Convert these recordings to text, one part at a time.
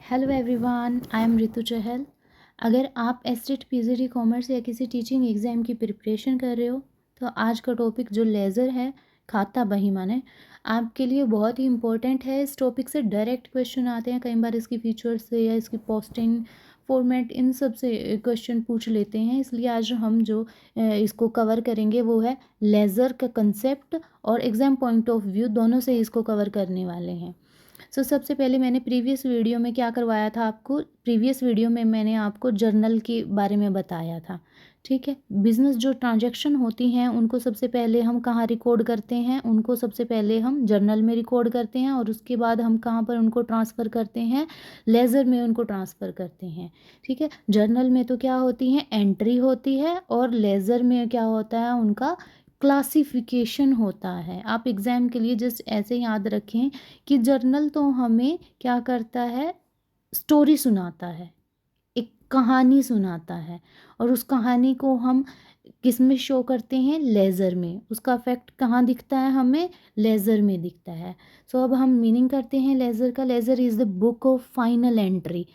Hello everyone, I am Ritu Chahal. अगर आप STET PGT commerce या किसी टीचिंग एग्ज़ाम की प्रिपरेशन कर रहे हो तो आज का टॉपिक जो लेज़र है, खाता बही माने, आपके लिए बहुत ही इम्पोर्टेंट है। इस टॉपिक से डायरेक्ट क्वेश्चन आते हैं, कई बार इसकी फीचर्स से या इसकी पोस्टिंग फॉर्मेट इन सब से क्वेश्चन पूछ लेते हैं। इसलिए आज हम जो इसको कवर करेंगे वो है लेज़र का कंसेप्ट और एग्ज़ाम पॉइंट ऑफ व्यू, दोनों से इसको कवर करने वाले हैं। सबसे पहले मैंने प्रीवियस वीडियो में क्या करवाया था आपको, प्रीवियस वीडियो में मैंने आपको जर्नल के बारे में बताया था। ठीक है, बिज़नेस जो ट्रांजैक्शन होती हैं उनको सबसे पहले हम कहाँ रिकॉर्ड करते हैं, उनको सबसे पहले हम जर्नल में रिकॉर्ड करते हैं और उसके बाद हम कहाँ पर उनको ट्रांसफ़र करते हैं, लेज़र में उनको ट्रांसफ़र करते हैं। ठीक है, जर्नल में तो क्या होती हैं, एंट्री होती है, और लेज़र में क्या होता है, उनका क्लासिफिकेशन होता है। आप एग्ज़ाम के लिए जस्ट ऐसे याद रखें कि जर्नल तो हमें क्या करता है, स्टोरी सुनाता है, एक कहानी सुनाता है, और उस कहानी को हम किस में शो करते हैं, लेज़र में। उसका इफेक्ट कहाँ दिखता है, हमें लेज़र में दिखता है। अब हम मीनिंग करते हैं लेज़र का। Laser is the book of final entry.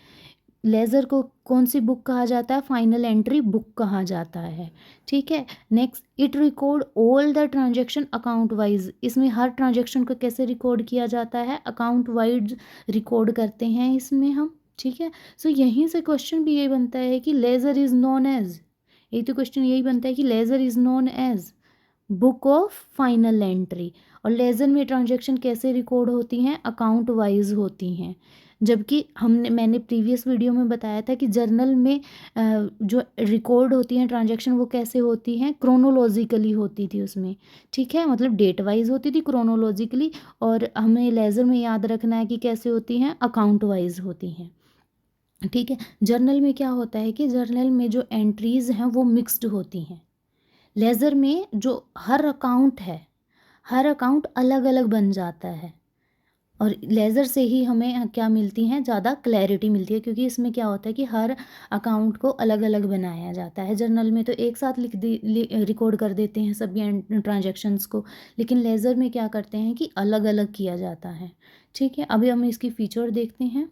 Laser को कौन सी बुक कहा जाता है, फाइनल एंट्री बुक कहा जाता है। ठीक है, next, it record all the transaction account wise. इसमें हर ट्रांजैक्शन को कैसे रिकॉर्ड किया जाता है, अकाउंट वाइज रिकॉर्ड करते हैं इसमें हम। ठीक है, यहीं से क्वेश्चन भी यही बनता है कि लेज़र इज़ नोन एज, यही तो क्वेश्चन यही बनता है कि ledger is known as book of final entry. और लेज़र में ट्रांजैक्शन कैसे रिकॉर्ड होती हैं, अकाउंट वाइज होती हैं। जबकि मैंने प्रीवियस वीडियो में बताया था कि जर्नल में जो रिकॉर्ड होती हैं ट्रांजैक्शन, वो कैसे होती हैं, क्रोनोलॉजिकली होती थी उसमें। ठीक है, मतलब डेट वाइज होती थी क्रोनोलॉजिकली, और हमें लेज़र में याद रखना है कि कैसे होती हैं, अकाउंट वाइज होती हैं। ठीक है, जर्नल में क्या होता है कि जर्नल में जो एंट्रीज़ हैं वो मिक्स्ड होती हैं। लेज़र में जो हर अकाउंट है, हर अकाउंट अलग अलग बन जाता है, और लेज़र से ही हमें क्या मिलती हैं, ज़्यादा क्लैरिटी मिलती है, क्योंकि इसमें क्या होता है कि हर अकाउंट को अलग अलग बनाया जाता है। जर्नल में तो एक साथ रिकॉर्ड कर देते हैं सभी ट्रांजैक्शंस को, लेकिन लेज़र में क्या करते हैं कि अलग अलग किया जाता है। ठीक है, अभी हम इसकी फीचर देखते हैं।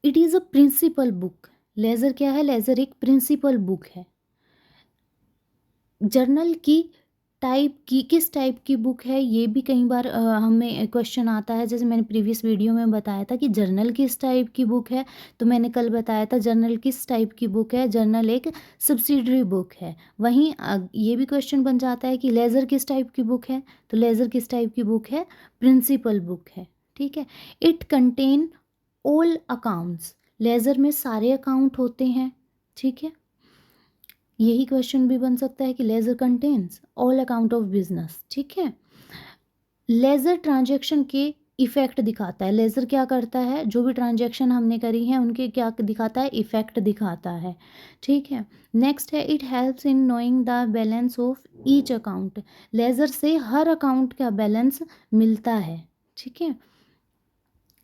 It is a principal book. Ledger क्या है, लेज़र एक प्रिंसिपल बुक है। जर्नल की टाइप की, किस टाइप की बुक है, ये भी कई बार हमें क्वेश्चन आता है। जैसे मैंने प्रीवियस वीडियो में बताया था कि जर्नल किस टाइप की बुक है, तो मैंने कल बताया था जर्नल किस टाइप की बुक है, जर्नल एक सब्सिडरी बुक है। वहीं ये भी क्वेश्चन बन जाता है कि लेज़र किस टाइप की बुक है, तो लेज़र किस टाइप की बुक है, प्रिंसिपल बुक है। ठीक है, it contain all accounts. Laser में सारे अकाउंट होते हैं। ठीक है, यही क्वेश्चन भी बन सकता है कि laser contains all account of business. ठीक है, लेज़र ट्रांजैक्शन के इफेक्ट दिखाता है। लेज़र क्या करता है, जो भी ट्रांजैक्शन हमने करी है उनके क्या दिखाता है, इफेक्ट दिखाता है। ठीक है, नेक्स्ट है, it helps in knowing the balance of each account. Laser से हर अकाउंट का बैलेंस मिलता है। ठीक है,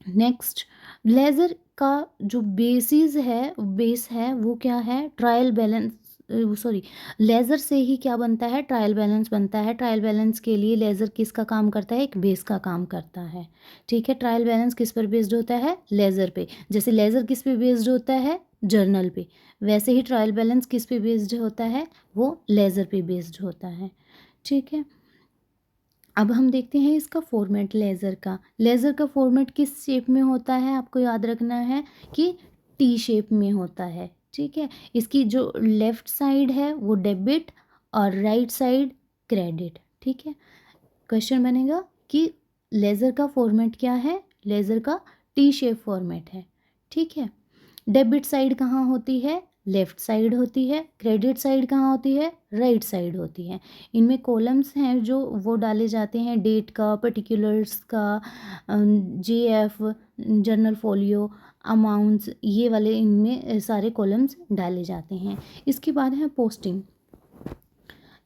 नेक्स्ट, लेज़र का जो बेस है वो क्या है, ट्रायल बैलेंस, सॉरी, लेज़र से ही क्या बनता है, ट्रायल बैलेंस बनता है। ट्रायल बैलेंस के लिए लेज़र किसका काम करता है, एक बेस का काम करता है। ठीक है, ट्रायल बैलेंस किस पर बेस्ड होता है, लेज़र पे। जैसे लेज़र किस पे बेस्ड होता है, जर्नल पे, वैसे ही ट्रायल बैलेंस किस पे बेस्ड होता है, वो लेज़र पे बेस्ड होता है। ठीक है, अब हम देखते हैं इसका फॉर्मेट। लेज़र का फॉर्मेट किस शेप में होता है, आपको याद रखना है कि टी शेप में होता है। ठीक है, इसकी जो लेफ़्ट साइड है वो डेबिट और राइट साइड क्रेडिट। ठीक है, क्वेश्चन बनेगा कि लेज़र का फॉर्मेट क्या है, लेज़र का टी शेप फॉर्मेट है। ठीक है, डेबिट साइड कहाँ होती है, लेफ़्ट साइड होती है। क्रेडिट साइड कहाँ होती है, राइट साइड होती है। इनमें कॉलम्स हैं जो वो डाले जाते हैं, डेट का, पर्टिकुलर्स का, JF, जर्नल फोलियो, अमाउंट्स, ये वाले इनमें सारे कॉलम्स डाले जाते हैं। इसके बाद है पोस्टिंग।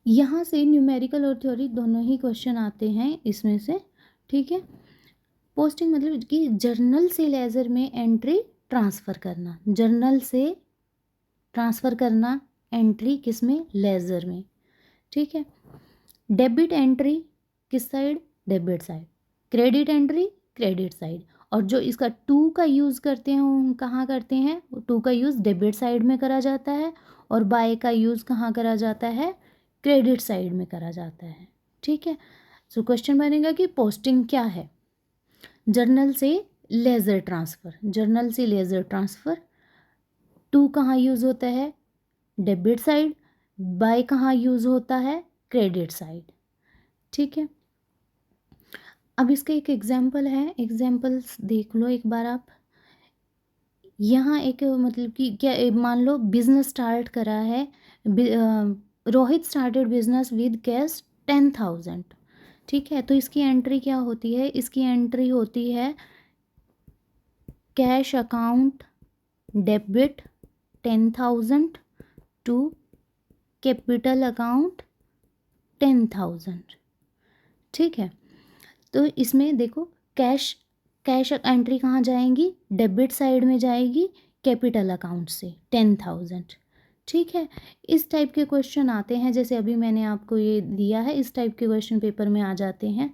यहाँ से न्यूमेरिकल और थ्योरी दोनों ही क्वेश्चन आते हैं इसमें से। ठीक है, पोस्टिंग मतलब कि जर्नल से लेज़र में एंट्री ट्रांसफ़र करना, जर्नल से ट्रांसफ़र करना एंट्री किस में, लेज़र में। ठीक है, डेबिट एंट्री किस side, debit side. Credit entry credit side. और जो इसका टू का यूज़ करते हैं वो कहाँ करते हैं, टू का यूज़ डेबिट साइड में करा जाता है और बाय का यूज़ कहाँ करा जाता है, क्रेडिट साइड में करा जाता है। ठीक है, सो क्वेश्चन बनेगा कि पोस्टिंग क्या है। जर्नल से लेज़र ट्रांसफ़र, जर्नल से लेज़र ट्रांसफ़र, टू कहाँ यूज़ होता है, डेबिट साइड, बाय कहाँ यूज़ होता है, क्रेडिट साइड। ठीक है, अब इसका एक एग्जाम्पल है, एग्जाम्पल्स देख लो एक बार आप। यहाँ एक मतलब कि क्या मान लो बिजनेस स्टार्ट करा है, Rohit started business with cash 10,000। ठीक है, तो इसकी एंट्री क्या होती है, इसकी एंट्री होती है cash account debit 10,000 to capital account 10,000। ठीक है, तो इसमें देखो कैश एंट्री कहाँ जाएंगी, डेबिट साइड में जाएगी कैपिटल अकाउंट से 10,000। ठीक है, इस टाइप के क्वेश्चन आते हैं, जैसे अभी मैंने आपको ये दिया है, इस टाइप के क्वेश्चन पेपर में आ जाते हैं।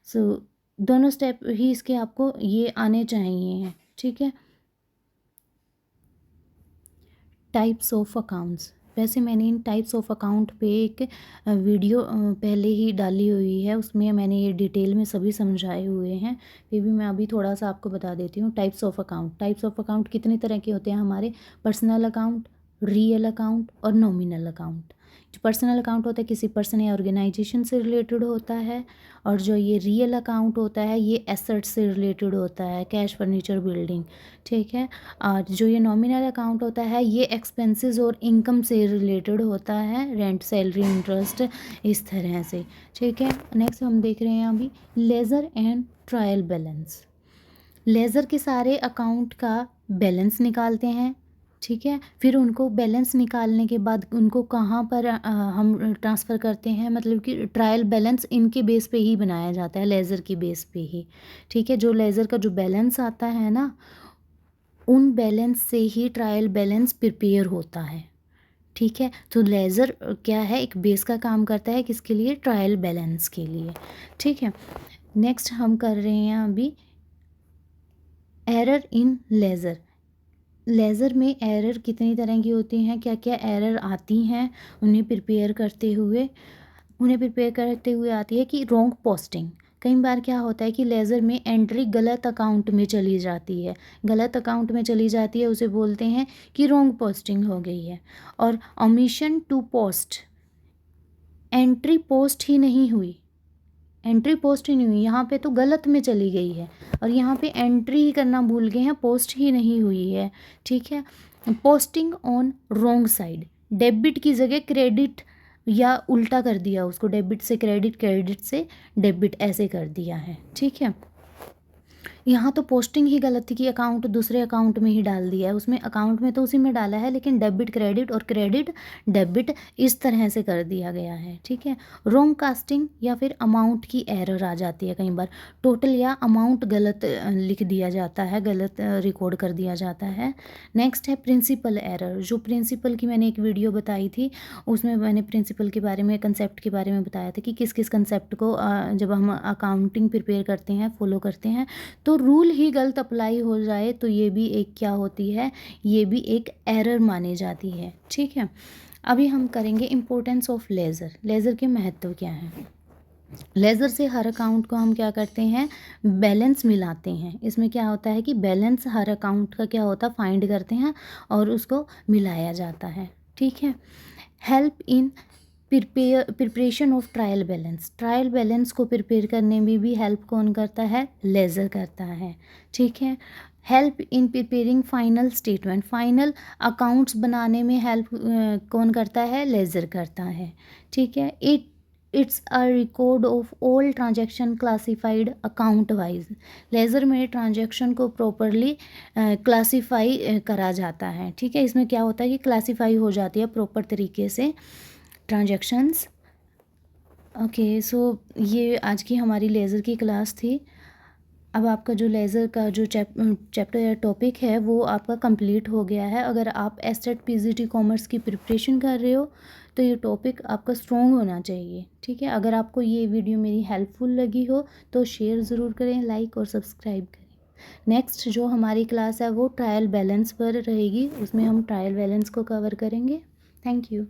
सो दोनों स्टेप ही इसके आपको ये आने चाहिए। ठीक है, टाइप्स ऑफ अकाउंट्स, वैसे मैंने इन टाइप्स ऑफ अकाउंट पे एक वीडियो पहले ही डाली हुई है, उसमें मैंने ये डिटेल में सभी समझाए हुए हैं, फिर भी मैं अभी थोड़ा सा आपको बता देती हूँ। Types of account, types of account कितने तरह के होते हैं हमारे, पर्सनल अकाउंट, रियल अकाउंट और नॉमिनल अकाउंट। जो पर्सनल अकाउंट होता है किसी पर्सन या ऑर्गेनाइजेशन से रिलेटेड होता है, और जो ये रियल अकाउंट होता है ये एसेट से रिलेटेड होता है, कैश, फर्नीचर, बिल्डिंग। ठीक है, और जो ये नॉमिनल अकाउंट होता है ये एक्सपेंसेस और इनकम से रिलेटेड होता है, रेंट, सैलरी, इंटरेस्ट, इस तरह से। ठीक है, नेक्स्ट हम देख रहे हैं अभी laser and trial balance. Laser के सारे अकाउंट का बैलेंस निकालते हैं। ठीक है, फिर उनको बैलेंस निकालने के बाद उनको कहाँ पर हम ट्रांसफ़र करते हैं, मतलब कि ट्रायल बैलेंस इनके बेस पे ही बनाया जाता है, लेज़र की बेस पे ही। ठीक है, जो लेज़र का जो बैलेंस आता है ना, उन बैलेंस से ही ट्रायल बैलेंस प्रिपेयर होता है। ठीक है, तो लेज़र क्या है, एक बेस का काम करता है, किसके लिए, ट्रायल बैलेंस के लिए। ठीक है, नेक्स्ट हम कर रहे हैं अभी एरर इन लेज़र। लेज़र में एरर कितनी तरह की होती हैं, क्या क्या एरर आती हैं उन्हें प्रिपेयर करते हुए आती है कि रॉन्ग पोस्टिंग। कई बार क्या होता है कि लेज़र में एंट्री गलत अकाउंट में चली जाती है, गलत अकाउंट में चली जाती है, उसे बोलते हैं कि रॉन्ग पोस्टिंग हो गई है। और omission to post, entry post ही नहीं हुई, एंट्री पोस्ट ही नहीं हुई, यहाँ पे तो गलत में चली गई है, और यहाँ पे एंट्री ही करना भूल गए हैं, पोस्ट ही नहीं हुई है। ठीक है, posting on wrong side, debit की जगह क्रेडिट या उल्टा कर दिया उसको, डेबिट से क्रेडिट, क्रेडिट से डेबिट, ऐसे कर दिया है। ठीक है, यहाँ तो पोस्टिंग ही गलत थी कि अकाउंट दूसरे अकाउंट में ही डाल दिया है, उसमें अकाउंट में तो उसी में डाला है, लेकिन डेबिट क्रेडिट और क्रेडिट डेबिट इस तरह से कर दिया गया है। ठीक है, रॉन्ग कास्टिंग या फिर अमाउंट की एरर आ जाती है, कई बार टोटल या अमाउंट गलत लिख दिया जाता है, गलत रिकॉर्ड कर दिया जाता है। नेक्स्ट है प्रिंसिपल एरर, जो प्रिंसिपल की मैंने एक वीडियो बताई थी, उसमें मैंने प्रिंसिपल के बारे में, कंसेप्ट के बारे में बताया था कि किस किस कंसेप्ट को जब हम अकाउंटिंग प्रिपेयर करते हैं, फॉलो करते हैं, तो रूल ही गलत अप्लाई हो जाए तो ये भी एक क्या होती है, ये भी एक एरर मानी जाती है। ठीक है, अभी हम करेंगे इम्पोर्टेंस ऑफ लेज़र, लेज़र के महत्व क्या है। लेज़र से हर अकाउंट को हम क्या करते हैं, बैलेंस मिलाते हैं। इसमें क्या होता है कि बैलेंस हर अकाउंट का क्या होता है, फाइंड करते हैं और उसको मिलाया जाता है। ठीक है, help in preparation of trial balance, trial balance को प्रिपेयर करने में भी हेल्प कौन करता है, लेज़र करता है। ठीक है, help in preparing final statement, final accounts बनाने में हेल्प कौन करता है, लेज़र करता है। ठीक है, it's a record of all transaction classified account wise, laser में ट्रांजैक्शन को प्रॉपरली क्लासीफाई करा जाता है। ठीक है, इसमें क्या होता है कि क्लासीफाई हो जाती है प्रॉपर तरीके से ट्रांजैक्शंस। ओके, सो ये आज की हमारी लेज़र की क्लास थी। अब आपका जो लेज़र का जो चैप्टर या टॉपिक है वो आपका कंप्लीट हो गया है। अगर आप एसटेट पीजीटी कॉमर्स की प्रिपरेशन कर रहे हो तो ये टॉपिक आपका स्ट्रॉन्ग होना चाहिए। ठीक है, अगर आपको ये वीडियो मेरी हेल्पफुल लगी हो तो शेयर ज़रूर करें, लाइक और सब्सक्राइब करें। नेक्स्ट जो हमारी क्लास है वो ट्रायल बैलेंस पर रहेगी, उसमें हम ट्रायल बैलेंस को कवर करेंगे। Thank you.